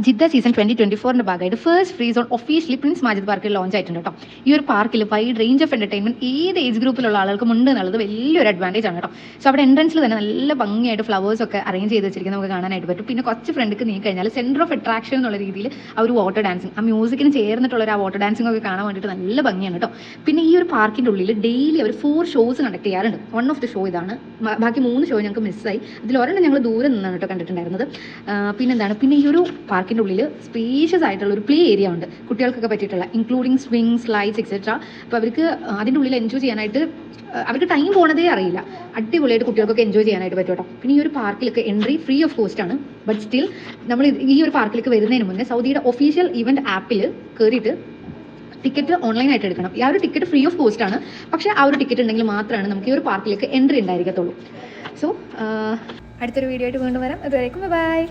Jeddah season 2024 ഭാഗമായിട്ട് first free zone officially Prince Majid പാർക്കിൽ launch ആയിട്ടുണ്ട് കേട്ടോ. ഈ ഒരു പാർക്കിൽ വൈഡ് റേഞ്ച് ഓഫ് എന്റർടൈൻമെന്റ് ഏത് ഏജ് ഗ്രൂപ്പിലുള്ള ആളുകൾക്കും ഉണ്ട് എന്നുള്ളത് വലിയൊരു അഡ്വാൻറ്റേജ് ആണ് കേട്ടോ. സോ അവിടെ എൻട്രൻസിൽ തന്നെ നല്ല ഭംഗിയായിട്ട് ഫ്ലവേഴ്സ് ഒക്കെ അറേഞ്ച് ചെയ്ത് വെച്ചിരിക്കുന്നത് നമുക്ക് കാണാനായിട്ട് പറ്റും. പിന്നെ കുറച്ച് ഫ്രണ്ടിക്ക് നീങ്ങി കഴിഞ്ഞാൽ സെന്റർ ഓഫ് അട്രാക്ഷൻ എന്നുള്ള രീതിയിൽ ആ ഒരു വാട്ടർ ഡാൻസിങ്, ആ മ്യൂസിക്കിന് ചേർന്നിട്ടുള്ള ആ വാട്ടർ ഡാൻസിങ് ഒക്കെ കാണാൻ വേണ്ടിയിട്ട് നല്ല ഭംഗിയാണ് കേട്ടോ. പിന്നെ ഈ ഒരു പാർക്കിൻ്റെ ഉള്ളിൽ ഡെയിലി അവർ 4 ഷോസ് കണ്ടക്ട് ചെയ്യാറുണ്ട്. വൺ ഓഫ് ദി ഷോ ഇതാണ്. ബാക്കി 3 ഷോ ഞങ്ങൾക്ക് മിസ്സായി. അതിലൊരെണ്ണം ഞങ്ങൾ ദൂരെ നിന്നാണ് കേട്ടോ കണ്ടിട്ടുണ്ടായിരുന്നത്. പിന്നെ ഈ ഒരു പാർക്കിൻ്റെ ഉള്ളിൽ സ്പേഷ്യസ് ആയിട്ടുള്ള ഒരു പ്ലേ ഏരിയ ഉണ്ട് കുട്ടികൾക്കൊക്കെ പറ്റിയിട്ടുള്ള, ഇൻക്ലൂഡിങ് സ്വിങ്, സ്ലൈഡ്സ് എക്സെട്ര. അപ്പോൾ അവർക്ക് അതിൻ്റെ ഉള്ളിൽ എൻജോയ് ചെയ്യാനായിട്ട് അവർക്ക് ടൈം പോണതേ അറിയില്ല. അടിപൊളിയായിട്ട് കുട്ടികൾക്കൊക്കെ എൻജോയ് ചെയ്യാനായിട്ട് പറ്റും കേട്ടോ. പിന്നെ ഈ ഒരു പാർക്കിലൊക്കെ എൻട്രി ഫ്രീ ഓഫ് കോസ്റ്റ് ആണ്. ബട്ട് സ്റ്റിൽ നമ്മൾ ഈ ഒരു പാർക്കിലേക്ക് വരുന്നതിന് മുന്നേ സൗദിയുടെ ഒഫീഷ്യൽ ഇവന്റ് ആപ്പിൽ കയറിയിട്ട് ടിക്കറ്റ് ഓൺലൈനായിട്ട് എടുക്കണം. ആ ഒരു ടിക്കറ്റ് ഫ്രീ ഓഫ് കോസ്റ്റ് ആണ്. പക്ഷേ ആ ഒരു ടിക്കറ്റ് ഉണ്ടെങ്കിൽ മാത്രമാണ് നമുക്ക് ഈ ഒരു പാർക്കിലേക്ക് എൻട്രി ഉണ്ടായിരിക്കത്തുള്ളൂ. സോ അടുത്തൊരു വീഡിയോ ആയിട്ട് വീണ്ടും വരാം. അതുവരേക്കും ബൈ.